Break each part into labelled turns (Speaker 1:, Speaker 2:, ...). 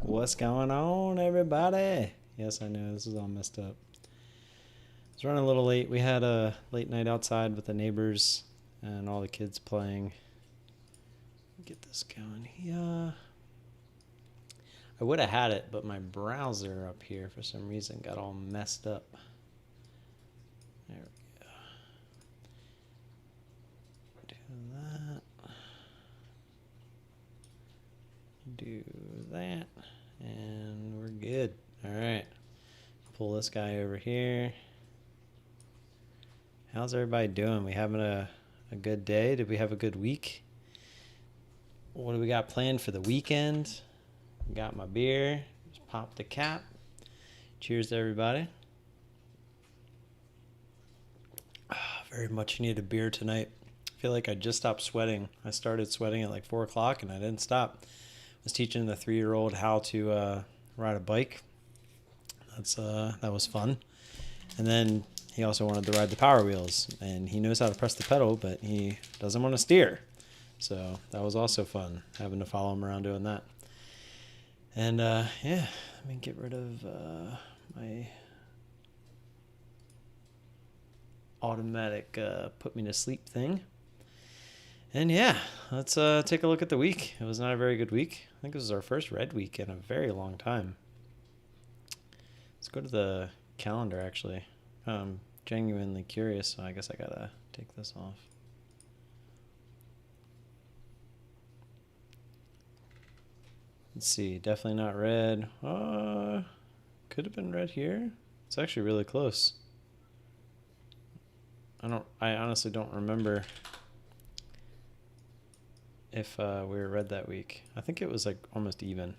Speaker 1: What's going on, everybody? Yes, I know this is all messed up. It's running a little late. We had a late night outside with the neighbors and all the kids playing. Get this going here. I would have had it, but my browser up here for some reason got all messed up. There we go. Do that, and we're good. All right, pull this guy over here. How's everybody doing? We having a good day? Did we have a good week? What do we got planned for the weekend? Got my beer. Just pop the cap. Cheers to everybody. Very much need a beer tonight. I feel like I just stopped sweating. I started sweating at like 4 o'clock and I didn't stop. I was teaching the 3-year-old how to ride a bike. That was fun. And then he also wanted to ride the Power Wheels, and he knows how to press the pedal, but he doesn't want to steer. So that was also fun, having to follow him around doing that. And yeah, let me get rid of my automatic put me to sleep thing. And yeah, let's take a look at the week. It was not a very good week. I think it was our first red week in a very long time. Let's go to the calendar, actually. I'm genuinely curious, so I guess I gotta take this off. Let's see, definitely not red. Could have been red here. It's actually really close. I honestly don't remember if we were red that week. I think it was like almost even.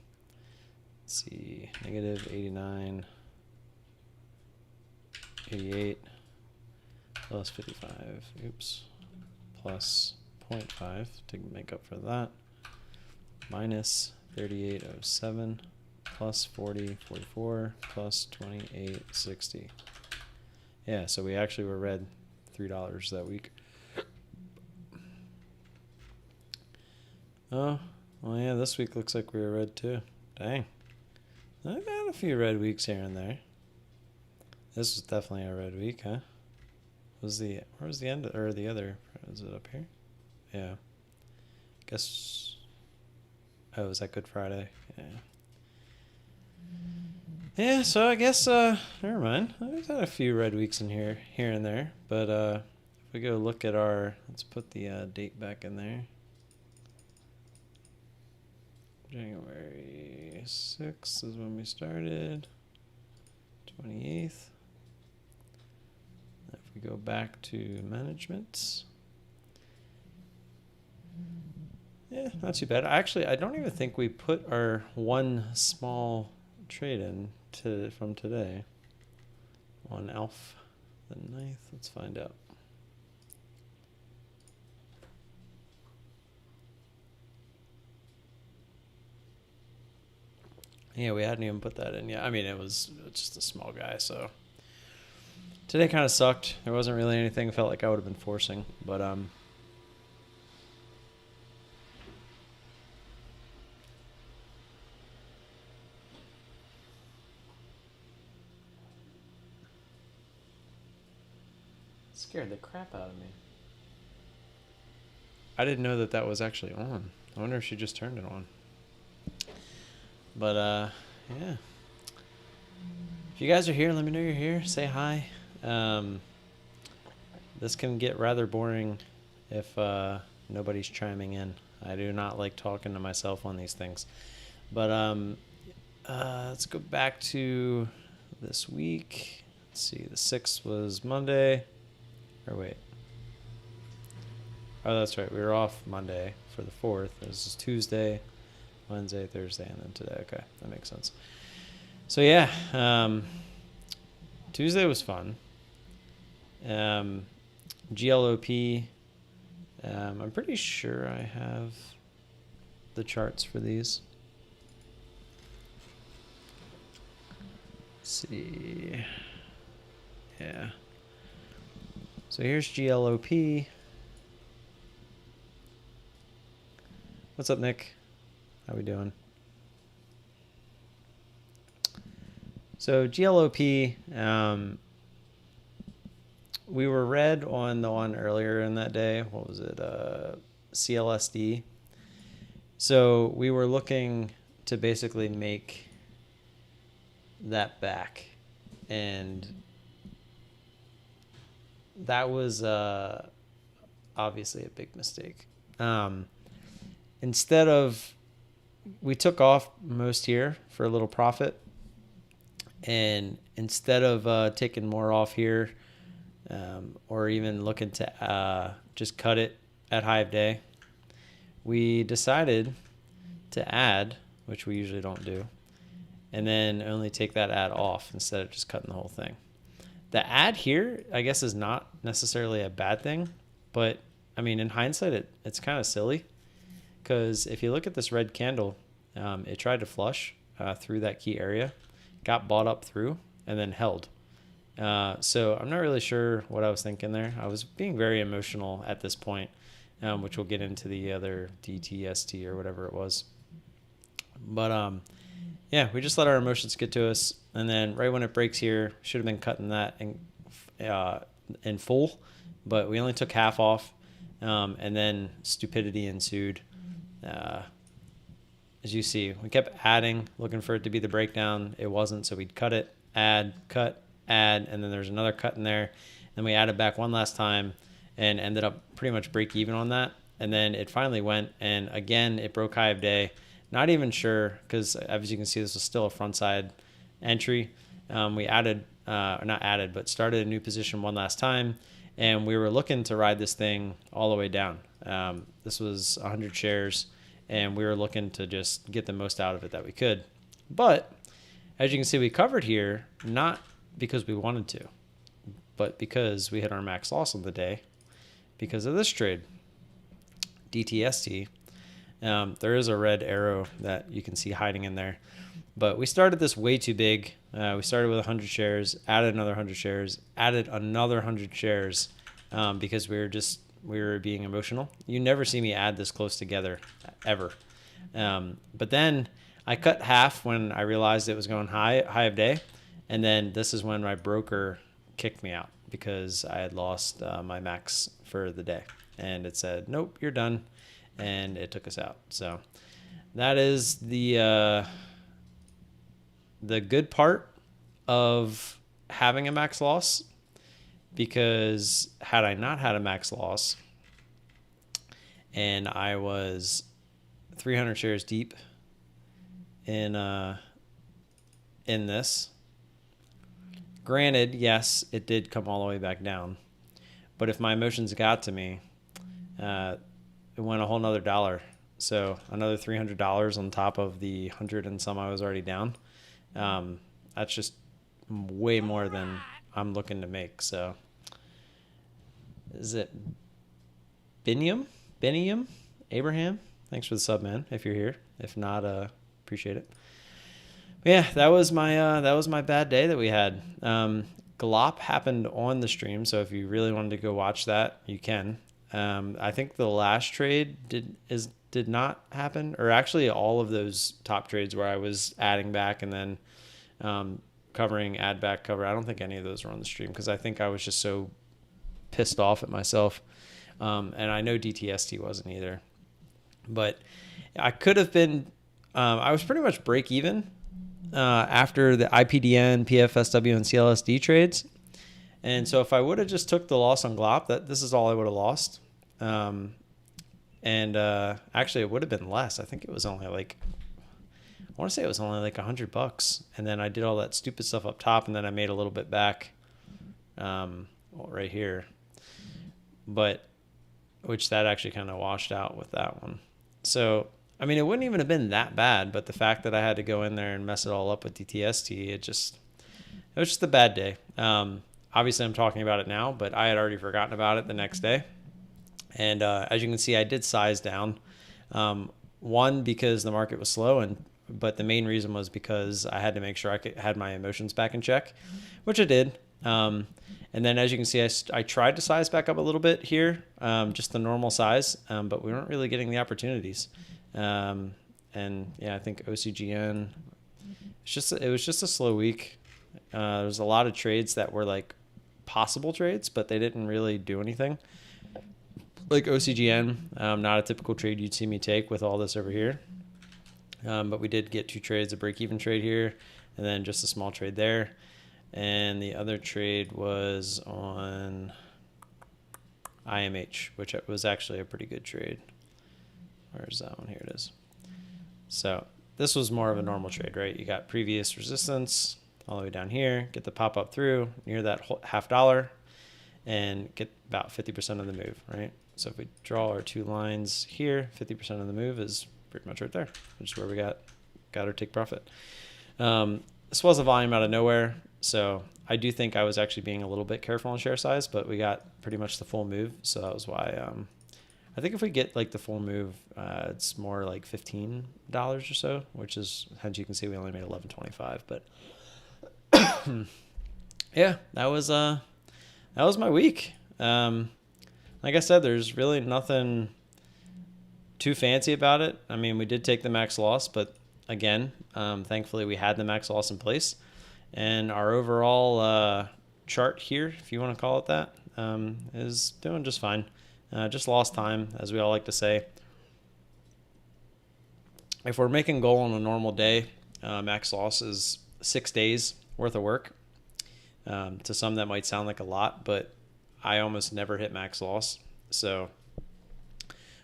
Speaker 1: Let's see, negative 89, 88, plus 55, oops, plus 0.5 to make up for that, minus 3807, plus 4044, plus 2860. Yeah, so we actually were red $3 that week. Oh, well, yeah, this week looks like we were red too. Dang. I've had a few red weeks here and there. This was definitely a red week, huh? Where was the end, or the other? Is it up here? Yeah. Guess. Oh, was that Good Friday? Yeah. Yeah, so I guess, never mind. I've had a few red weeks in here and there. But if we go look at let's put the date back in there. January 6th is when we started. 28th. If we go back to management. Yeah, not too bad. Actually, I don't even think we put our one small trade in from today on Alf the 9th. Let's find out. Yeah, we hadn't even put that in yet. I mean, it was just a small guy, so today kind of sucked. There wasn't really anything I felt like I would have been forcing, but scared the crap out of me. I didn't know that was actually on. I wonder if she just turned it on. But yeah. If you guys are here, let me know you're here. Say hi. This can get rather boring if nobody's chiming in. I do not like talking to myself on these things. But let's go back to this week. Let's see, the 6th was Monday. Or wait. Oh, that's right. We were off Monday for the 4th. This is Tuesday, Wednesday, Thursday, and then today. Okay, that makes sense. So yeah, Tuesday was fun. GLOP. I'm pretty sure I have the charts for these. Let's see. Yeah. So here's GLOP. What's up, Nick? How we doing? So GLOP, we were red on the one earlier in that day. What was it? CLSD. So we were looking to basically make that back, and that was obviously a big mistake. Instead of, we took off most here for a little profit, and instead of taking more off here, or even looking to just cut it at high of day, we decided to add, which we usually don't do, and then only take that add off instead of just cutting the whole thing. The add here, I guess, is not necessarily a bad thing, but I mean, in hindsight, it's kind of silly, because if you look at this red candle, it tried to flush through that key area, got bought up through, and then held. So I'm not really sure what I was thinking there. I was being very emotional at this point, which we'll get into the other DTST or whatever it was. But yeah, we just let our emotions get to us, and then right when it breaks here, should have been cutting that in full, but we only took half off, and then stupidity ensued. As you see, we kept adding, looking for it to be the breakdown. It wasn't, so we'd cut it, add, cut, add, and then there's another cut in there. Then we added back one last time and ended up pretty much break even on that. And then it finally went, and again, it broke high of day. Not even sure, because as you can see, this was still a front side entry. We added, not added, but started a new position one last time, and we were looking to ride this thing all the way down. This was 100 shares, and we were looking to just get the most out of it that we could. But as you can see, we covered here, not because we wanted to, but because we hit our max loss on the day because of this trade, DTST. There is a red arrow that you can see hiding in there, but we started this way too big. We started with 100 shares, added another 100 shares, added another 100 shares, because we were being emotional. You never see me add this close together ever. But then I cut half when I realized it was going high of day. And then this is when my broker kicked me out because I had lost my max for the day, and it said, nope, you're done. And it took us out. So that is the good part of having a max loss, because had I not had a max loss and I was 300 shares deep in this, granted, yes, it did come all the way back down, but if my emotions got to me, it went a whole nother dollar. So another $300 on top of the 100 and some I was already down. That's just way more than I'm looking to make. So is it Biniam? Abraham? Thanks for the sub, man, if you're here. If not, appreciate it. But yeah, that was my bad day that we had. Glop happened on the stream, so if you really wanted to go watch that, you can. I think the last trade did not happen, or actually all of those top trades where I was adding back and then covering, add back, cover. I don't think any of those were on the stream because I think I was just so pissed off at myself. And I know DTST wasn't either. But I could have been, I was pretty much break even after the IPDN, PFSW, and CLSD trades. And so if I would have just took the loss on Glop, this is all I would have lost. And actually it would have been less. I think it was only like, I want to say it was only like $100. And then I did all that stupid stuff up top, and then I made a little bit back right here. But which that actually kind of washed out with that one. So, I mean, it wouldn't even have been that bad, but the fact that I had to go in there and mess it all up with DTST, it was just a bad day. Obviously, I'm talking about it now, but I had already forgotten about it the next day. And as you can see, I did size down. One, because the market was slow, but the main reason was because I had to make sure I had my emotions back in check, which I did. And then as you can see, I tried to size back up a little bit here, just the normal size, but we weren't really getting the opportunities. And yeah, I think OCGN, it was just a slow week. There's a lot of trades that were like possible trades, but they didn't really do anything. Like OCGN, not a typical trade you'd see me take with all this over here. But we did get 2 trades, a break-even trade here, and then just a small trade there. And the other trade was on IMH, which was actually a pretty good trade. Where's that one? Here it is. So this was more of a normal trade, right? You got previous resistance all the way down here, get the pop up through near that $0.50 and get about 50% of the move, right? So if we draw our 2 lines here, 50% of the move is pretty much right there, which is where we got our take profit. This was a volume out of nowhere, so I do think I was actually being a little bit careful on share size, but we got pretty much the full move, so that was why I think if we get like the full move, it's more like $15 or so, which is, as you can see, we only made $11.25. But yeah, that was my week. Like I said, there's really nothing too fancy about it. I mean, we did take the max loss, but again, thankfully we had the max loss in place, and our overall chart here, if you want to call it that, is doing just fine. Just lost time, as we all like to say. If we're making goal on a normal day, max loss is 6 days worth of work. To some that might sound like a lot, but I almost never hit max loss. So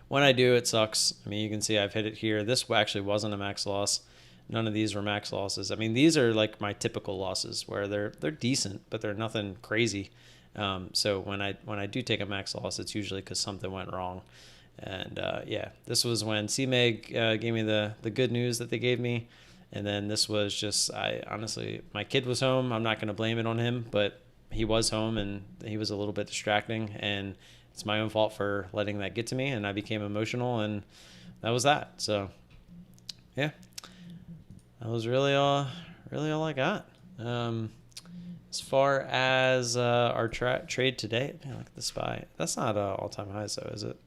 Speaker 1: when I do, it sucks. I mean, you can see I've hit it here. This actually wasn't a max loss. None of these were max losses. I mean, these are like my typical losses where they're decent, but they're nothing crazy. So when I do take a max loss, it's usually because something went wrong. And yeah, this was when CMEG gave me the good news that they gave me. And then this was just, honestly, my kid was home. I'm not going to blame it on him, but he was home and he was a little bit distracting. And it's my own fault for letting that get to me. And I became emotional, and that was that. So yeah, that was really all I got. As far as our trade today, man, look at the SPY. That's not all-time highs, though, is it?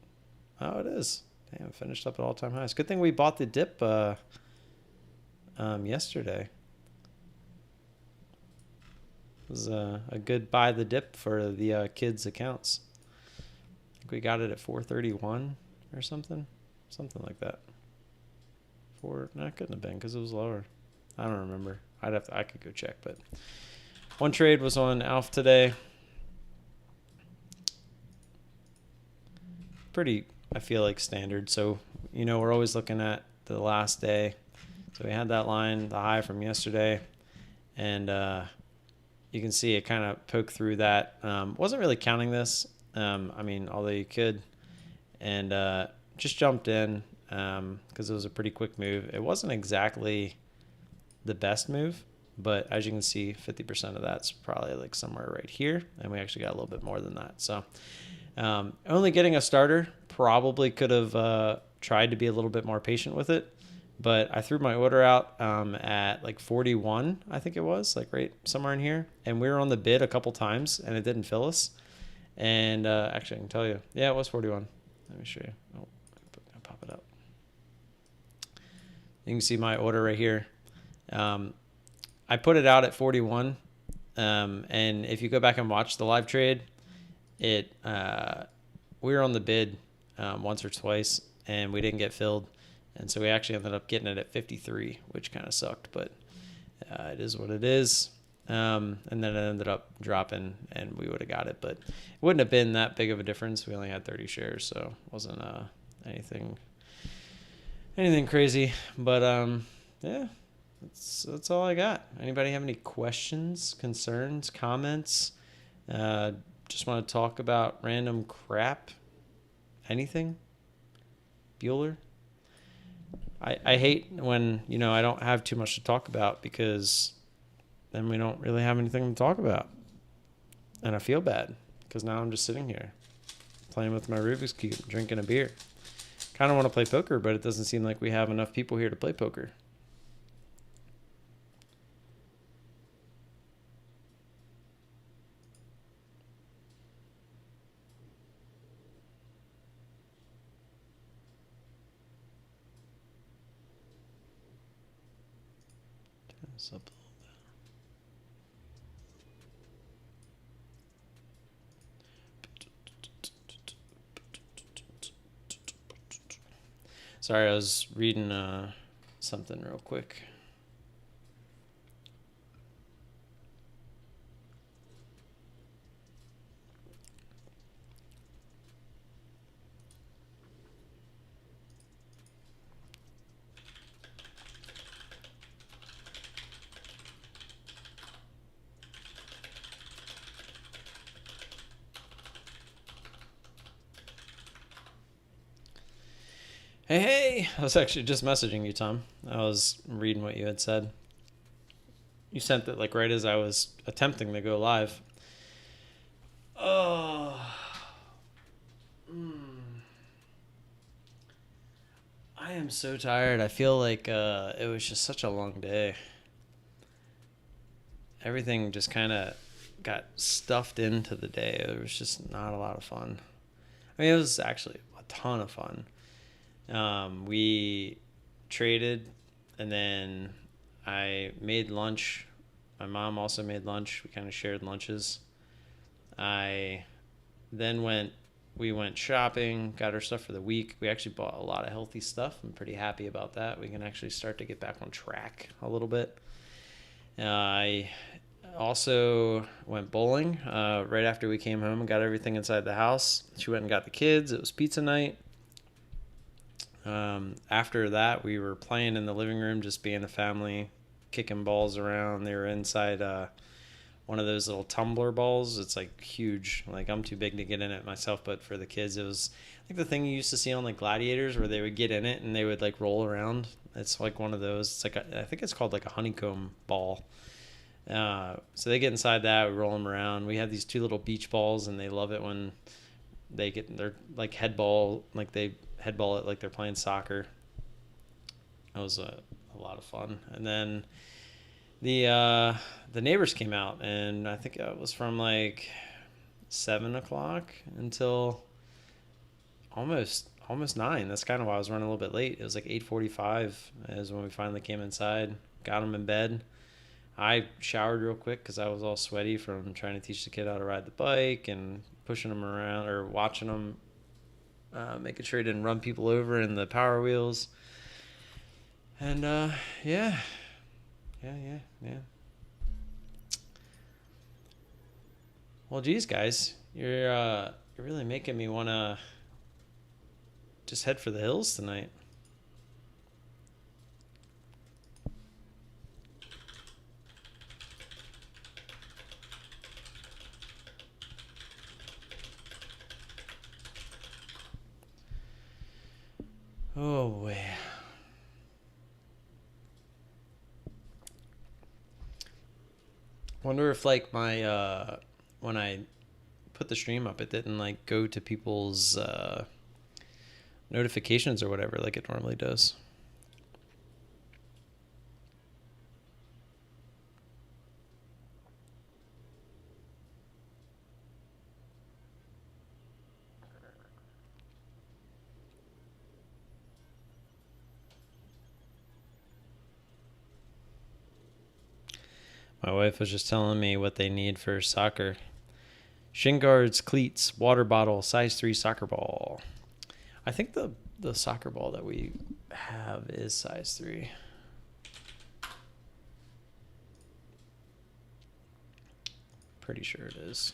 Speaker 1: Oh, it is. Damn, finished up at all-time highs. Good thing we bought the dip yesterday. It was a good buy the dip for the kids' accounts. I think we got it at 431 or something like that. No, it couldn't have been because it was lower. I don't remember. I could go check, but one trade was on Alpha today. Pretty, I feel like, standard. So, we're always looking at the last day. So we had that line, the high from yesterday, and you can see it kind of poked through that. Wasn't really counting this. I mean, although you could, and just jumped in because it was a pretty quick move. It wasn't exactly the best move, but as you can see, 50% of that's probably like somewhere right here, and we actually got a little bit more than that. So only getting a starter, probably could have tried to be a little bit more patient with it, but I threw my order out at like 41, I think it was, like right somewhere in here, and we were on the bid a couple times, and it didn't fill us. And actually, I can tell you, yeah, it was 41. Let me show you. Oh, I'll pop it up. You can see my order right here. I put it out at 41, and if you go back and watch the live trade, we were on the bid once or twice, and we didn't get filled, and so we actually ended up getting it at 53, which kind of sucked, but it is what it is. And then it ended up dropping, and we would have got it, but it wouldn't have been that big of a difference. We only had 30 shares, so it wasn't anything crazy. But yeah, that's all I got. Anybody have any questions, concerns, comments? Just want to talk about random crap? Anything? Bueller? I hate when, I don't have too much to talk about, because then we don't really have anything to talk about. And I feel bad because now I'm just sitting here playing with my Rubik's Cube, drinking a beer. Kind of want to play poker, but it doesn't seem like we have enough people here to play poker. Turn this up a little bit. Sorry, I was reading something real quick. Hey, I was actually just messaging you, Tom. I was reading what you had said. You sent it like right as I was attempting to go live. Oh, I am so tired. I feel like it was just such a long day. Everything just kind of got stuffed into the day. It was just not a lot of fun. I mean, it was actually a ton of fun. We traded, and then I made lunch. My mom also made lunch. We kind of shared lunches. I then we went shopping, got our stuff for the week. We actually bought a lot of healthy stuff. I'm pretty happy about that. We can actually start to get back on track a little bit. I also went bowling right after we came home and got everything inside the house. She went and got the kids. It was pizza night. After that, we were playing in the living room, just being a family, kicking balls around. They were inside one of those little tumbler balls. It's like huge. Like, I'm too big to get in it myself, but for the kids, it was like the thing you used to see on like Gladiators, where they would get in it and they would like roll around. It's like one of those. It's like I think it's called like a honeycomb ball. So they get inside that, we roll them around. We have these two little beach balls, and they love it when they get their like head ball, like they headball it like they're playing soccer. That was a lot of fun. And then the neighbors came out, and I think it was from like 7 o'clock until almost 9. That's kind of why I was running a little bit late. It was like 8:45 is when we finally came inside, got them in bed. I showered real quick because I was all sweaty from trying to teach the kid how to ride the bike and pushing them around or watching them, making sure he didn't run people over in the Power Wheels. And yeah. Well, geez, guys, you're really making me want to just head for the hills tonight. Oh boy. Wonder if like my when I put the stream up, it didn't like go to people's notifications or whatever like it normally does. My wife was just telling me what they need for soccer. Shin guards, cleats, water bottle, size 3 soccer ball. I think the soccer ball that we have is size 3. Pretty sure it is.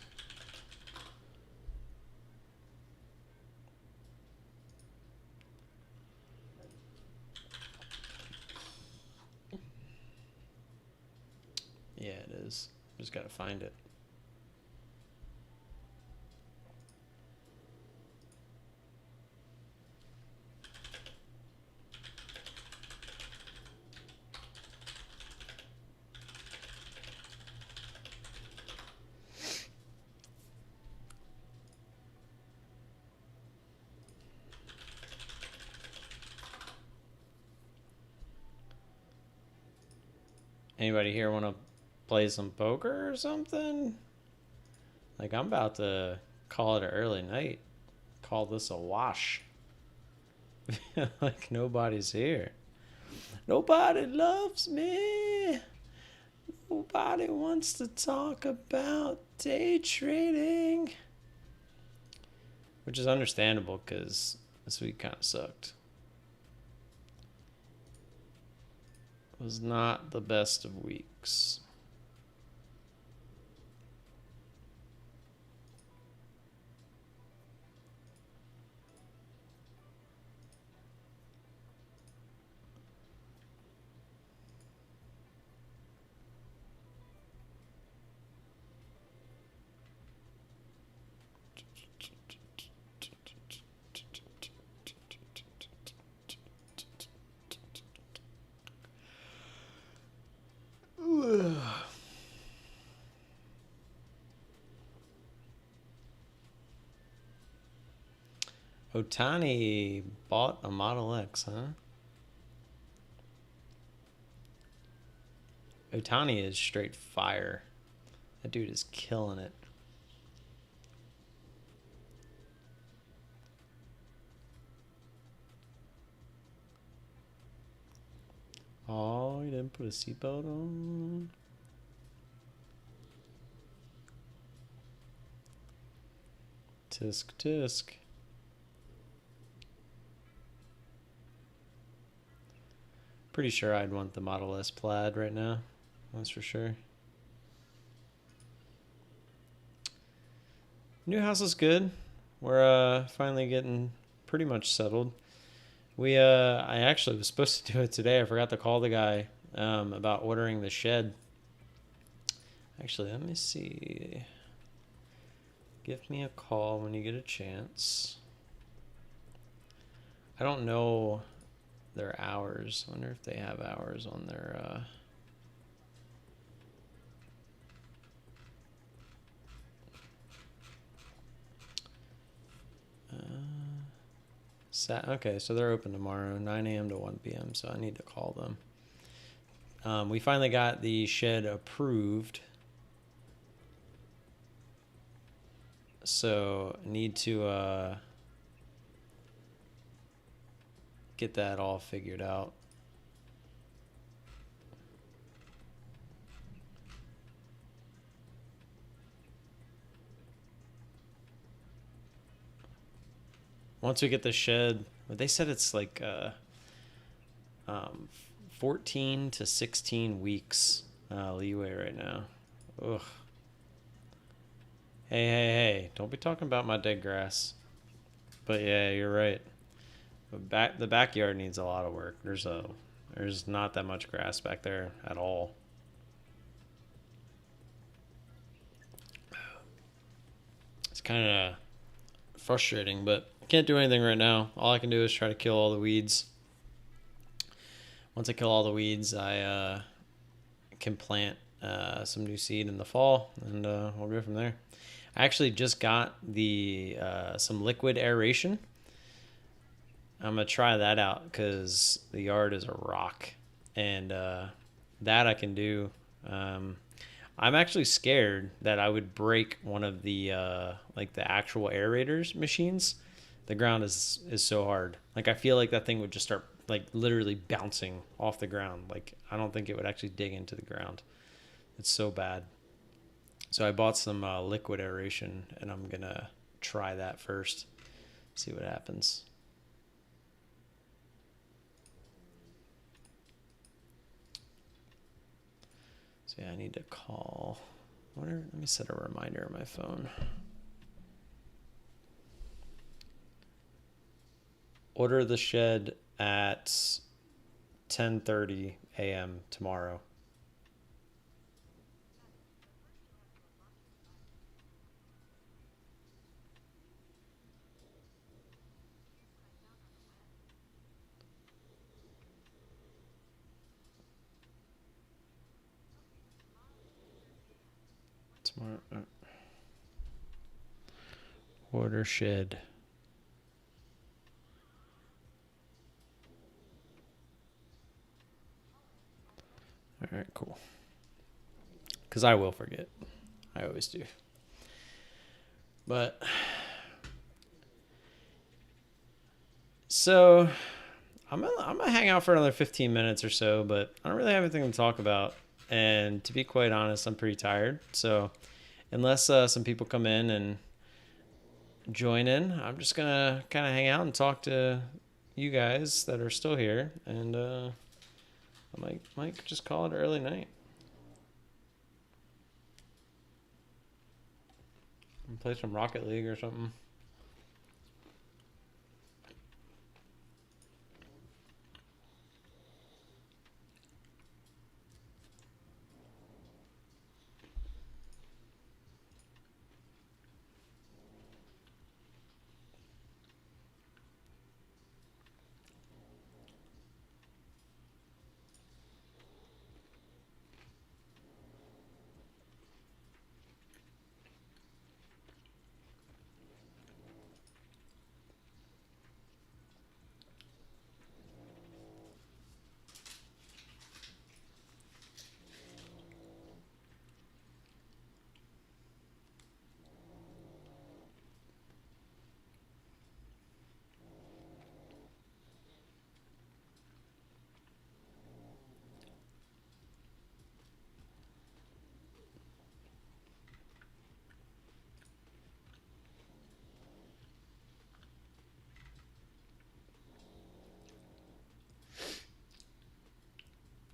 Speaker 1: Yeah, it is. Just gotta find it. Anybody here want to play some poker or something? Like, I'm about to call it an early night. Call this a wash. Like, nobody's here. Nobody loves me. Nobody wants to talk about day trading. Which is understandable because this week kind of sucked. was not the best of weeks. Otani bought a Model X, huh? Otani is straight fire. That dude is killing it. Oh, he didn't put a seatbelt on. Tisk tisk. Pretty sure I'd want the Model S Plaid right now. That's for sure. New house is good. We're finally getting pretty much settled. I actually was supposed to do it today. I forgot to call the guy about ordering the shed. Actually, let me see. Give me a call when you get a chance. I don't know their hours. I wonder if they have hours on their okay, so they're open tomorrow, 9 a.m. to 1 p.m., so I need to call them. We finally got the shed approved. So need to get that all figured out. Once we get the shed, they said it's like 14 to 16 weeks leeway right now. Ugh. Hey, don't be talking about my dead grass. But yeah, you're right. The backyard needs a lot of work. There's not that much grass back there at all. It's kind of frustrating, but I can't do anything right now. All I can do is try to kill all the weeds. Once I kill all the weeds, I can plant some new seed in the fall, and we'll go from there. I actually just got some liquid aeration. I'm going to try that out because the yard is a rock, and that I can do. I'm actually scared that I would break one of the the actual aerators machines. The ground is so hard. Like, I feel like that thing would just start like literally bouncing off the ground. Like, I don't think it would actually dig into the ground. It's so bad. So I bought some liquid aeration, and I'm gonna try that first. See what happens. So yeah, I need to call. Let me set a reminder on my phone. Order the shed at 10:30 a.m. tomorrow. Tomorrow. Order shed. All right, cool. Because I will forget. I always do. But so I'm gonna hang out for another 15 minutes or so, but I don't really have anything to talk about. And to be quite honest, I'm pretty tired. So unless some people come in and join in, I'm just gonna kind of hang out and talk to you guys that are still here, and I might just call it early night. And play some Rocket League or something.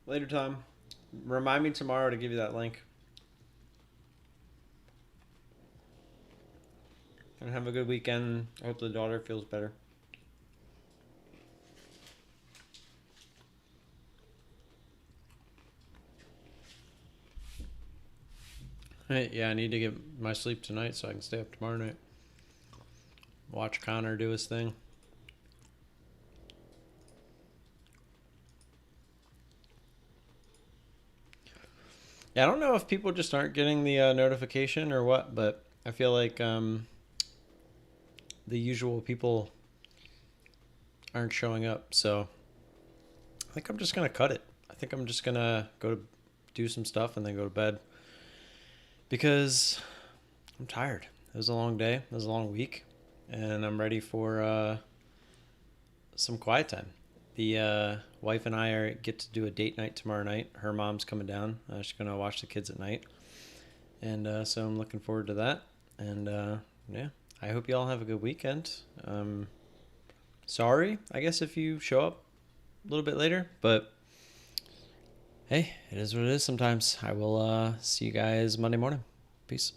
Speaker 1: Later, Tom. Remind me tomorrow to give you that link. And have a good weekend. I hope the daughter feels better. Hey, yeah, I need to get my sleep tonight so I can stay up tomorrow night. Watch Connor do his thing. Yeah, I don't know if people just aren't getting the notification or what, but I feel like the usual people aren't showing up. So I think I'm just going to cut it. I think I'm just going to go to do some stuff and then go to bed because I'm tired. It was a long day. It was a long week. And I'm ready for some quiet time. The wife and I get to do a date night tomorrow night. Her mom's coming down. She's going to watch the kids at night. And so I'm looking forward to that. And yeah, I hope you all have a good weekend. Sorry, I guess, if you show up a little bit later. But hey, it is what it is sometimes. I will see you guys Monday morning. Peace.